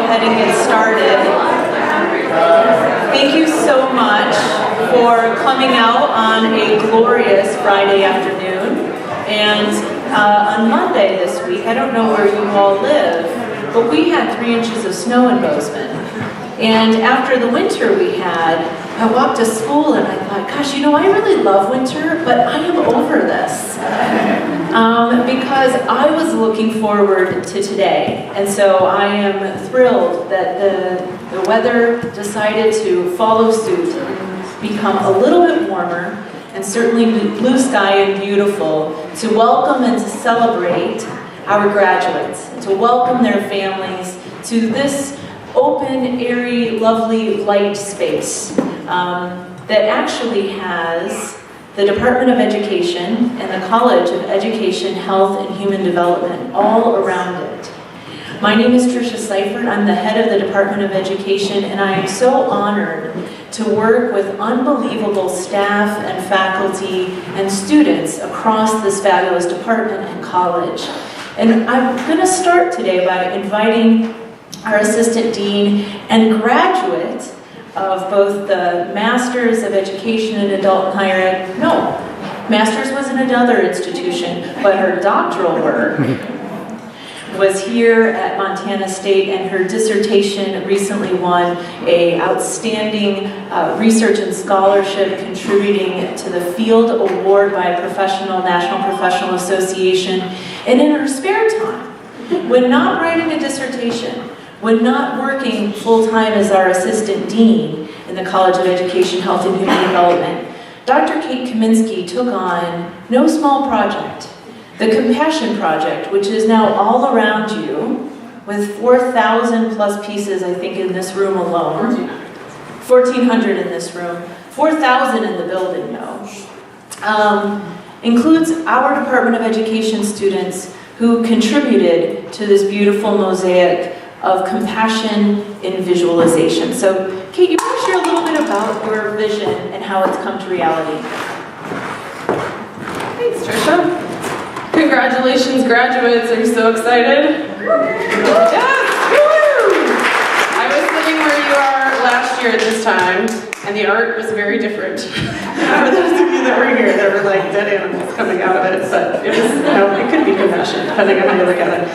ahead and get started. Thank you so much for coming out on a glorious Friday afternoon. And on Monday this week, I don't know where you all live, but we had 3 inches of snow in Bozeman. And after the winter we had, I walked to school and I thought, gosh, you know, I really love winter, but I am over this. Because I was looking forward to today. And so I am thrilled that the weather decided to follow suit and become a little bit warmer, and certainly blue sky and beautiful, to welcome and to celebrate our graduates, and to welcome their families to this open, airy, lovely, light space that actually has the Department of Education and the College of Education, Health, and Human Development all around it. My name is Tricia Seifert. I'm the head of the Department of Education, and I am so honored to work with unbelievable staff and faculty and students across this fabulous department and college. And I'm going to start today by inviting our Assistant Dean and graduate of both the Masters of Education in Adult and Higher Ed. No, Masters was in another institution, but her doctoral work was here at Montana State, and her dissertation recently won an outstanding research and scholarship contributing to the Field Award by a National Professional Association. And in her spare time, when not writing a dissertation, when not working full-time as our Assistant Dean in the College of Education, Health, and Human Development, Dr. Kate Kaminsky took on no small project, the Compassion Project, which is now all around you, with 4,000 plus pieces, I think, in this room alone. 1,400 in this room, 4,000 in the building, though. Includes our Department of Education students who contributed to this beautiful mosaic of compassion in visualization. So, Kate, you want to share a little bit about your vision and how it's come to reality? Thanks, Tricia. Congratulations, graduates. Are you so excited? Yes! Woo! I was sitting where you are last year at this time, and the art was very different. For those of you that were here, there were like dead animals coming out of it, but it was, it could be compassion, depending on how you look at it.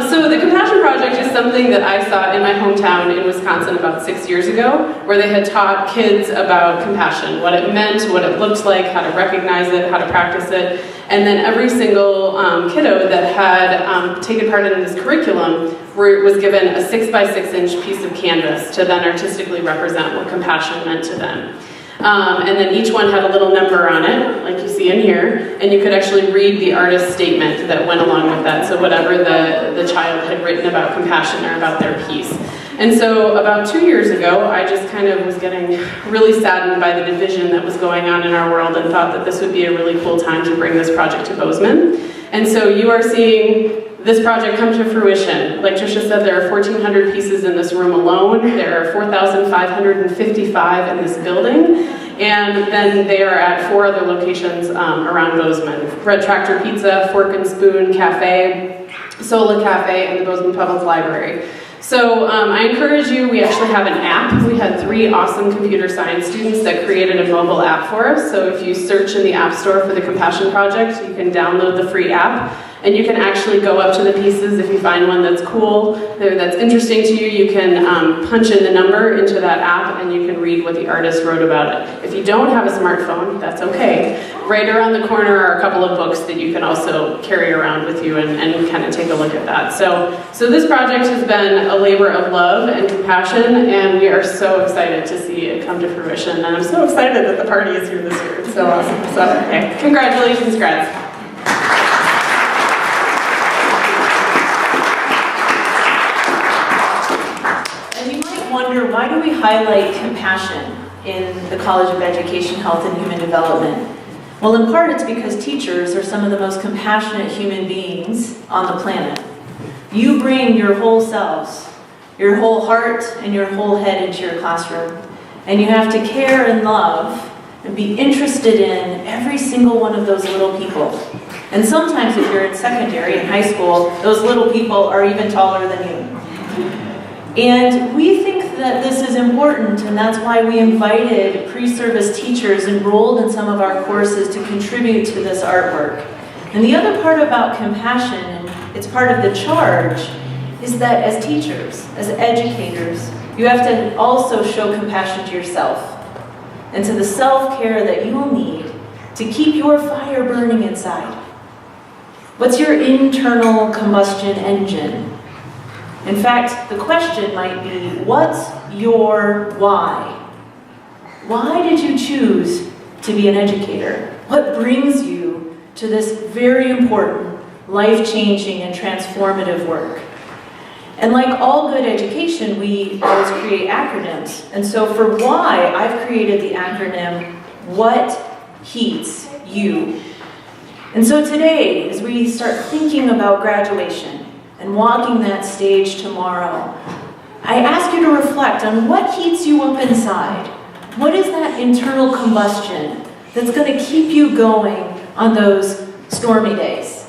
So the Compassion Project is something that I saw in my hometown in Wisconsin about 6 years ago, where they had taught kids about compassion, what it meant, what it looked like, how to recognize it, how to practice it. And then every single kiddo that had taken part in this curriculum was given a 6 by 6 inch piece of canvas to then artistically represent what compassion meant to them. And then each one had a little number on it, like you see in here, and you could actually read the artist's statement that went along with that, so whatever the child had written about compassion or about their piece. And so about 2 years ago, I just kind of was getting really saddened by the division that was going on in our world, and thought that this would be a really cool time to bring this project to Bozeman. And so you are seeing this project come to fruition. Like Tricia said, there are 1,400 pieces in this room alone. There are 4,555 in this building. And then they are at 4 other locations around Bozeman. Red Tractor Pizza, Fork and Spoon Cafe, Sola Cafe, and the Bozeman Public Library. So I encourage you, we actually have an app. We had 3 awesome computer science students that created a mobile app for us. So if you search in the App Store for the Compassion Project, you can download the free app. And you can actually go up to the pieces if you find one that's cool, that's interesting to you. You can punch in the number into that app and you can read what the artist wrote about it. If you don't have a smartphone, that's okay. Right around the corner are a couple of books that you can also carry around with you and kind of take a look at that. So this project has been a labor of love and compassion, and we are so excited to see it come to fruition. And I'm so excited that the party is here this year. It's so awesome. So, okay. Congratulations, grads. Wonder, why do we highlight compassion in the College of Education, Health, and Human Development? Well, in part it's because teachers are some of the most compassionate human beings on the planet. You bring your whole selves, your whole heart, and your whole head into your classroom. And you have to care and love and be interested in every single one of those little people. And sometimes if you're in secondary and high school, those little people are even taller than you. And we think that this is important, and that's why we invited pre-service teachers enrolled in some of our courses to contribute to this artwork. And the other part about compassion, and it's part of the charge, is that as teachers, as educators, you have to also show compassion to yourself and to the self-care that you will need to keep your fire burning inside. What's your internal combustion engine? In fact, the question might be, what's your why? Why did you choose to be an educator? What brings you to this very important, life-changing, and transformative work? And like all good education, we always create acronyms. And so for why, I've created the acronym, What Heats You? And so today, as we start thinking about graduation and walking that stage tomorrow, I ask you to reflect on what heats you up inside. What is that internal combustion that's going to keep you going on those stormy days?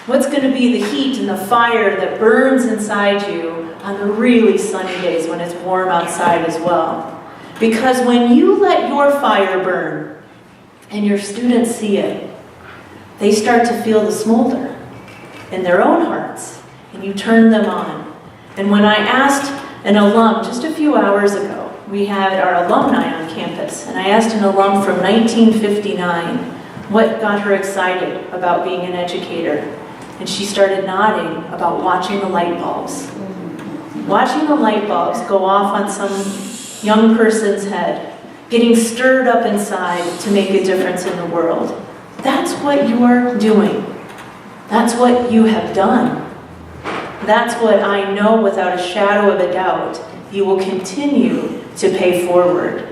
What's going to be the heat and the fire that burns inside you on the really sunny days when it's warm outside as well? Because when you let your fire burn and your students see it, they start to feel the smolder in their own hearts, and you turn them on. And when I asked an alum just a few hours ago, we had our alumni on campus, and I asked an alum from 1959 what got her excited about being an educator. And she started nodding about watching the light bulbs. Watching the light bulbs go off on some young person's head, getting stirred up inside to make a difference in the world. That's what you're doing. That's what you have done. That's what I know without a shadow of a doubt you will continue to pay forward.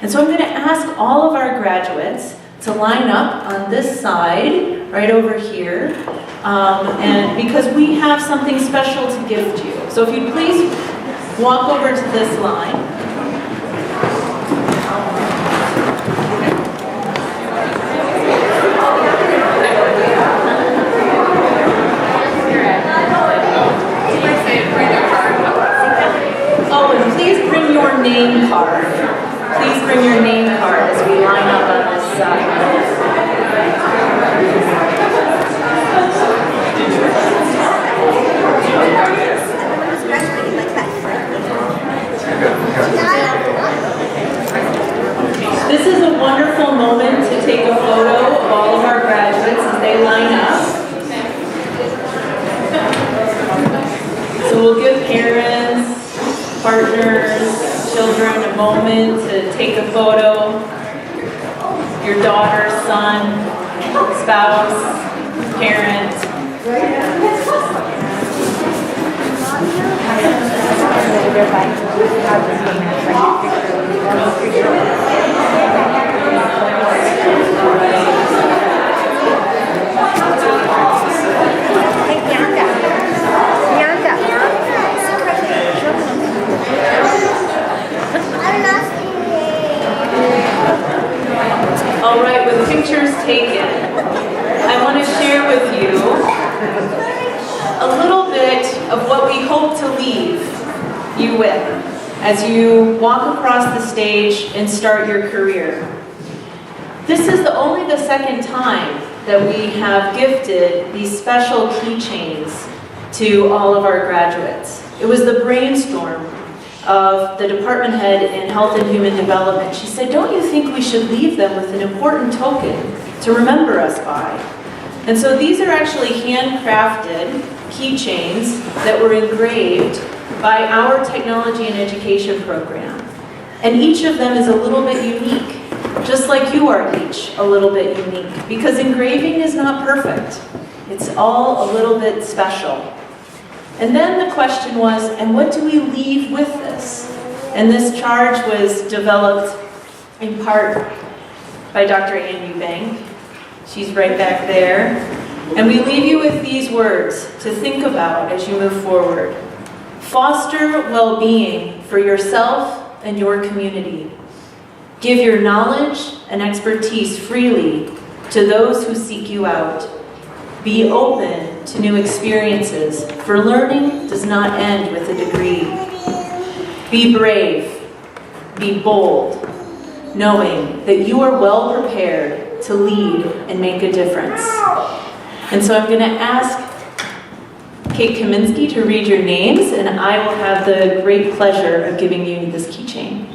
And so I'm going to ask all of our graduates to line up on this side, right over here, and because we have something special to give to you. So if you'd please walk over to this line. Oh, and please bring your name card. Please bring your name card as we line up on this side. This is a wonderful moment to take a photo of all of our graduates as they line up. So we'll give parents, partners, children a moment to take a photo. Your daughter, son, spouse, parent. All right, with pictures taken, I want to share with you a little bit of what we hope to leave you with as you walk across the stage and start your career. This is only the second time that we have gifted these special keychains to all of our graduates. It was the brainstorm of the department head in Health and Human Development. She said, don't you think we should leave them with an important token to remember us by? And so these are actually handcrafted keychains that were engraved by our technology and education program. And each of them is a little bit unique, just like you are each a little bit unique, because engraving is not perfect. It's all a little bit special. And then the question was, and what do we leave with this? And this charge was developed in part by Dr. Ann Eubank. She's right back there. And we leave you with these words to think about as you move forward. Foster well-being for yourself and your community. Give your knowledge and expertise freely to those who seek you out. Be open to new experiences, for learning does not end with a degree. Be brave, be bold, knowing that you are well prepared to lead and make a difference. And so I'm going to ask Kate Kaminsky to read your names, and I will have the great pleasure of giving you this keychain.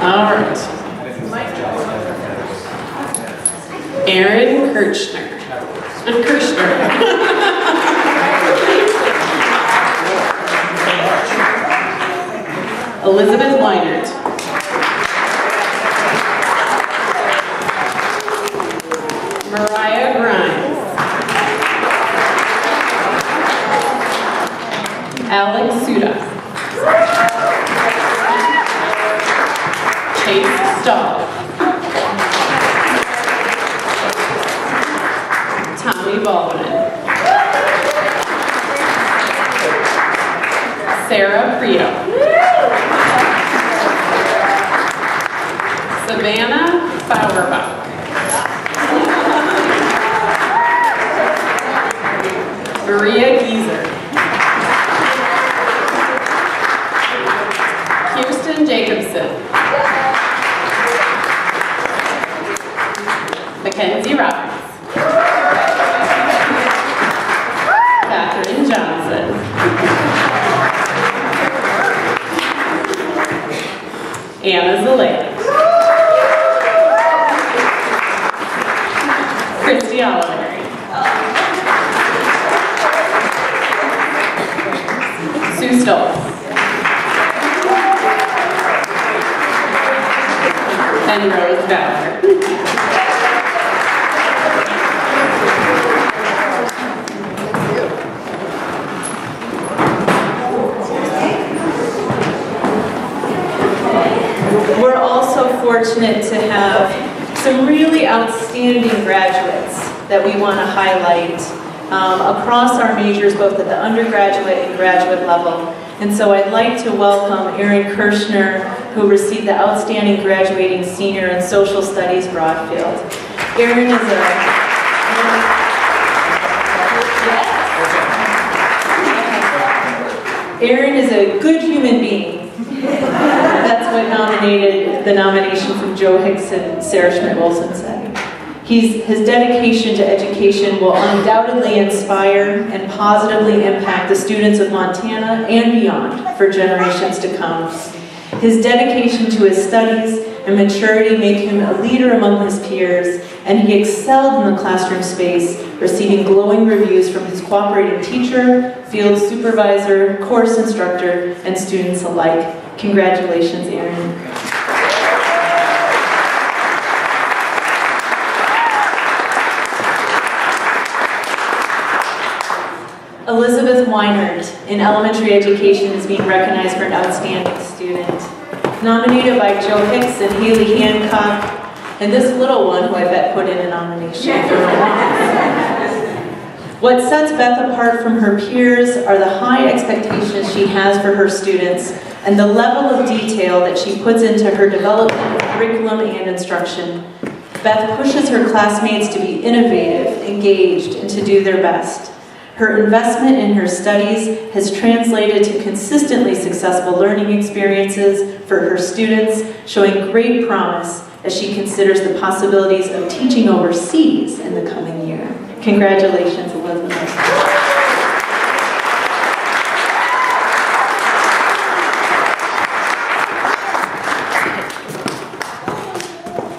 All right. Erin Kirchner. Elizabeth Weinert. Mariah Grimes. Alex Suda. Chase Stahl. Tommy Baldwin. Sarah Prieto. Savannah Fauerbach. Maria Gieser. Kirsten Jacobson. Mackenzie Roberts. Catherine Johnson. Anna Zalea. Christy Oliver. Sue Stoltz. And Rose Bauer. We're also fortunate to have some really outstanding graduates that we want to highlight across our majors, both at the undergraduate and graduate level. And so I'd like to welcome Erin Kirchner, who received the Outstanding Graduating Senior in Social Studies Broadfield. Erin is a good human being. That's what nominated the nomination from Joe Hicks and Sarah Schmidt-Wilson said. His dedication to education will undoubtedly inspire and positively impact the students of Montana and beyond for generations to come. His dedication to his studies and maturity made him a leader among his peers, and he excelled in the classroom space, receiving glowing reviews from his cooperating teacher, field supervisor, course instructor, and students alike. Congratulations, Erin. Elizabeth Weinert in elementary education is being recognized for an outstanding student. Nominated by Joe Hicks and Haley Hancock, and this little one who I bet put in a nomination for my mom. What sets Beth apart from her peers are the high expectations she has for her students and the level of detail that she puts into her development, curriculum, and instruction. Beth pushes her classmates to be innovative, engaged, and to do their best. Her investment in her studies has translated to consistently successful learning experiences for her students, showing great promise as she considers the possibilities of teaching overseas in the coming year. Congratulations, Elizabeth.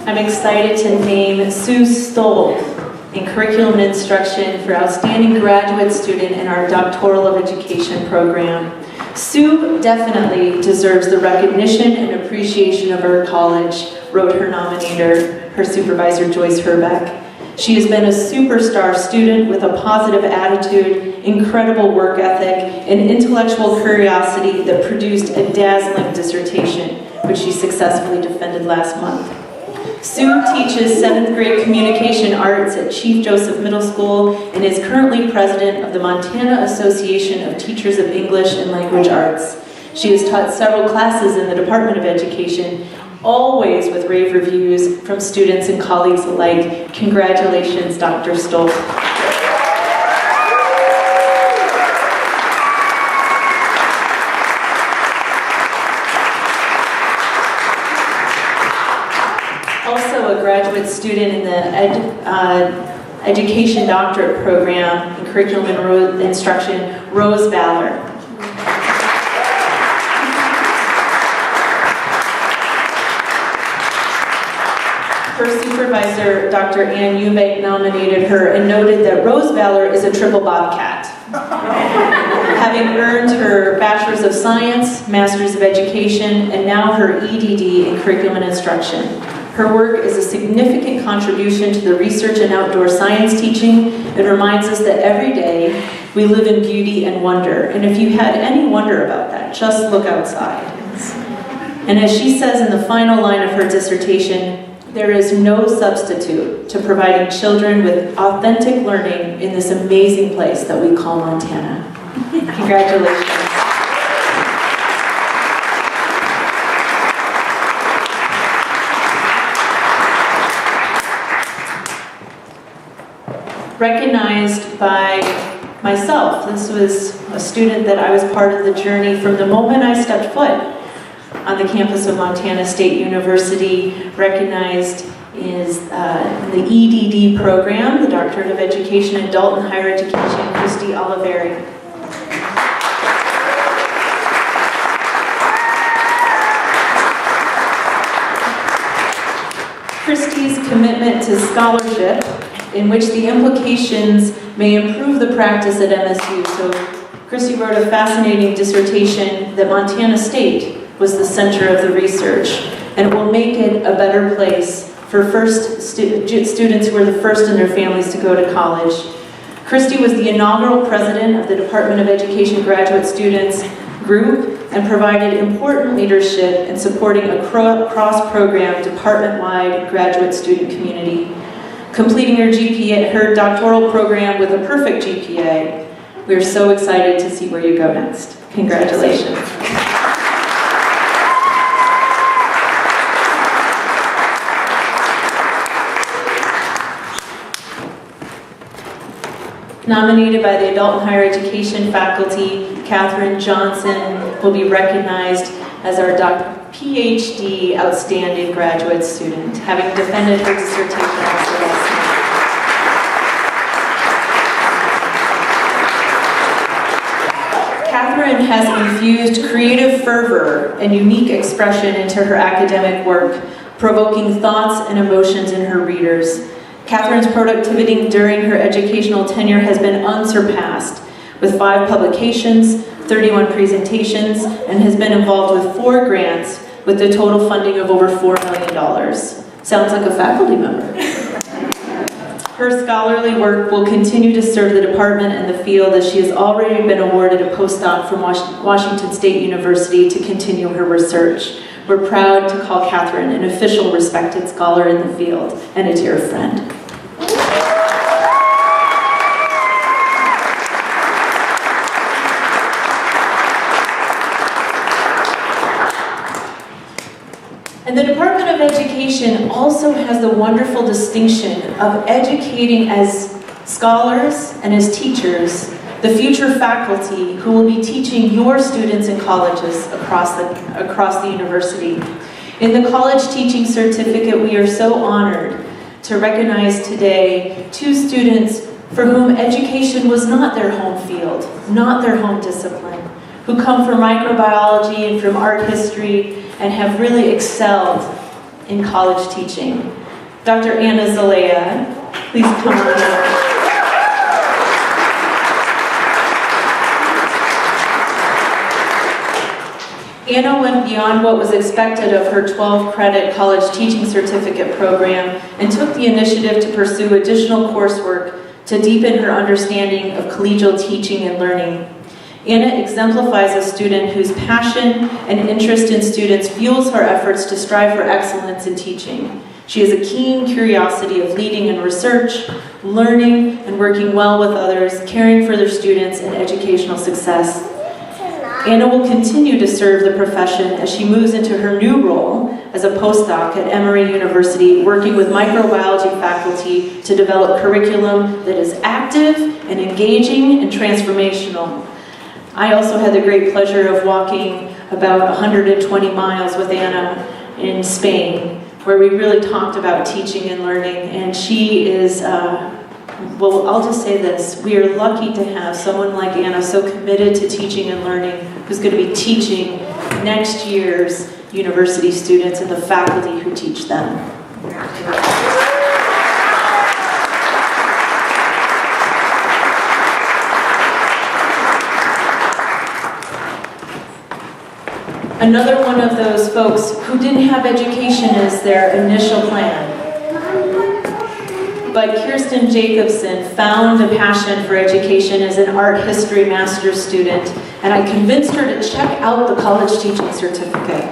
I'm excited to name Sue Stoltz in Curriculum and Instruction for Outstanding Graduate Student in our Doctoral of Education program. Sue definitely deserves the recognition and appreciation of her college, wrote her nominator, her supervisor Joyce Herbeck. She has been a superstar student with a positive attitude, incredible work ethic, and intellectual curiosity that produced a dazzling dissertation, which she successfully defended last month. Sue teaches 7th grade communication arts at Chief Joseph Middle School and is currently president of the Montana Association of Teachers of English and Language Arts. She has taught several classes in the Department of Education always with rave reviews from students and colleagues alike. Congratulations, Dr. Stolp. Also a graduate student in the Education Doctorate Program in Curriculum and Instruction, Rose Ballard. Her supervisor, Dr. Ann Eubank, nominated her and noted that Rose Ballard is a triple Bobcat. Having earned her Bachelor's of Science, Master's of Education, and now her EDD in Curriculum and Instruction. Her work is a significant contribution to the research and outdoor science teaching. It reminds us that every day we live in beauty and wonder. And if you had any wonder about that, just look outside. And as she says in the final line of her dissertation, there is no substitute to providing children with authentic learning in this amazing place that we call Montana. Congratulations. Recognized by myself. This was a student that I was part of the journey from the moment I stepped foot on the campus of Montana State University. Recognized is the EDD program, the Doctorate of Education in Adult and Higher Education, Christy Oliveri. Christy's commitment to scholarship, in which the implications may improve the practice at MSU. So Christy wrote a fascinating dissertation that Montana State was the center of the research, and it will make it a better place for students who are the first in their families to go to college. Christy was the inaugural president of the Department of Education Graduate Students Group and provided important leadership in supporting a cross-program department-wide graduate student community. Completing her doctoral program with a perfect GPA. We are so excited to see where you go next. Congratulations. Nominated by the Adult and Higher Education faculty, Katherine Johnson will be recognized as our PhD Outstanding Graduate Student, having defended her dissertation also last night. Katherine has infused creative fervor and unique expression into her academic work, provoking thoughts and emotions in her readers. Katherine's productivity during her educational tenure has been unsurpassed, with 5 publications, 31 presentations, and has been involved with 4 grants with a total funding of over $4 million. Sounds like a faculty member. Her scholarly work will continue to serve the department and the field, as she has already been awarded a postdoc from Washington State University to continue her research. We're proud to call Katherine an official respected scholar in the field and a dear friend. And the Department of Education also has the wonderful distinction of educating as scholars and as teachers the future faculty who will be teaching your students in colleges across the university. In the College Teaching Certificate, we are so honored to recognize today 2 students for whom education was not their home field, not their home discipline, who come from microbiology and from art history and have really excelled in college teaching. Dr. Anna Zalea, please come on down. Anna went beyond what was expected of her 12-credit college teaching certificate program and took the initiative to pursue additional coursework to deepen her understanding of collegial teaching and learning. Anna exemplifies a student whose passion and interest in students fuels her efforts to strive for excellence in teaching. She has a keen curiosity of leading in research, learning, and working well with others, caring for their students and educational success. Anna will continue to serve the profession as she moves into her new role as a postdoc at Emory University, working with microbiology faculty to develop curriculum that is active and engaging and transformational. I also had the great pleasure of walking about 120 miles with Anna in Spain, where we really talked about teaching and learning, and she is, well, I'll just say this, we are lucky to have someone like Anna so committed to teaching and learning, who's going to be teaching next year's university students and the faculty who teach them. Another one of those folks who didn't have education as their initial plan. But Kirsten Jacobson found a passion for education as an art history master's student, and I convinced her to check out the college teaching certificate.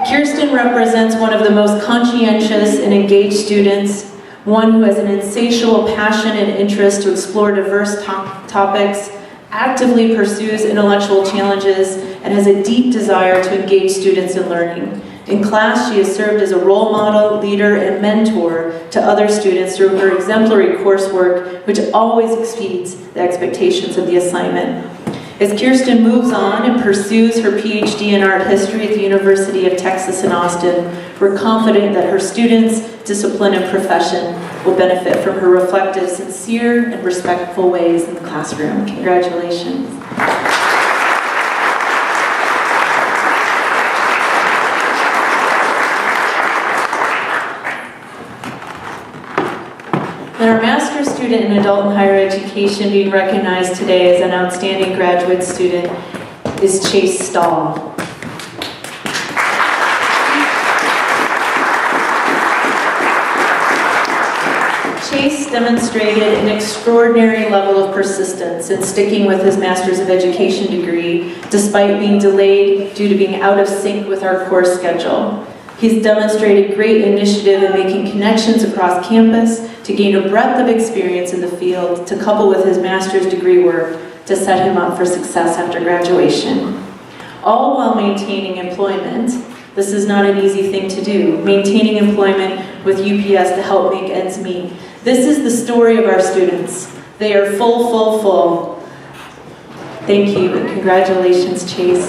Kirsten represents one of the most conscientious and engaged students, one who has an insatiable passion and interest to explore diverse topics, actively pursues intellectual challenges, and has a deep desire to engage students in learning. In class, she has served as a role model, leader, and mentor to other students through her exemplary coursework, which always exceeds the expectations of the assignment. As Kirsten moves on and pursues her PhD in art history at the University of Texas in Austin, we're confident that her students, discipline, and profession will benefit from her reflective, sincere, and respectful ways in the classroom. Congratulations. And our master's student in adult and higher education being recognized today as an outstanding graduate student is Chase Stahl. Chase demonstrated an extraordinary level of persistence in sticking with his Master's of Education degree, despite being delayed due to being out of sync with our course schedule. He's demonstrated great initiative in making connections across campus to gain a breadth of experience in the field to couple with his master's degree work to set him up for success after graduation. All while maintaining employment. This is not an easy thing to do, maintaining employment with UPS to help make ends meet. This is the story of our students. They are full. Thank you and congratulations, Chase.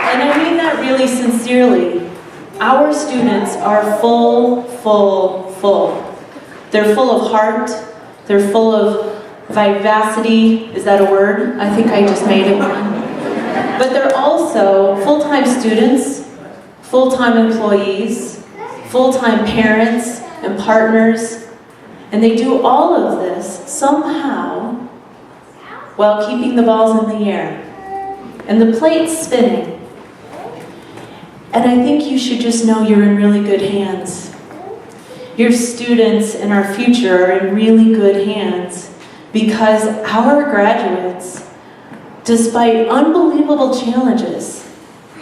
And I mean that really sincerely. Our students are full. They're full of heart. They're full of vivacity. Is that a word? I think I just made it one. But they're also full-time students, full-time employees, full-time parents and partners. And they do all of this somehow while keeping the balls in the air and the plates spinning. And I think you should just know you're in really good hands. Your students and our future are in really good hands because our graduates, despite unbelievable challenges,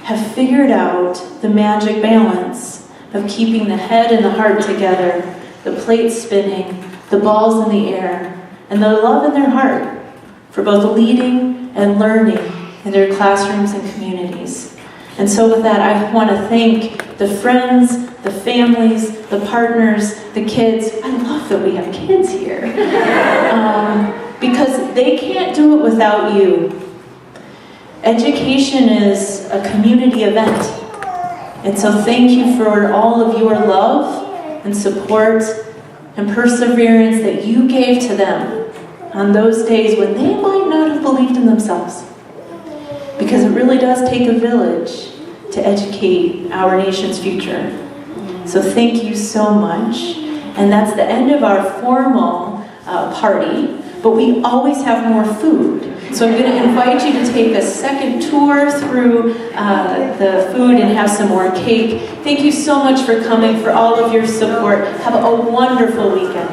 have figured out the magic balance of keeping the head and the heart together, the plates spinning, the balls in the air, and the love in their heart for both leading and learning in their classrooms and communities. And so with that, I want to thank the friends, the families, the partners, the kids. I love that we have kids here. Because they can't do it without you. Education is a community event. And so thank you for all of your love and support and perseverance that you gave to them on those days when they might not have believed in themselves. Because it really does take a village to educate our nation's future. So thank you so much. And that's the end of our formal party, but we always have more food. So I'm going to invite you to take a second tour through the food and have some more cake. Thank you so much for coming, for all of your support. Have a wonderful weekend.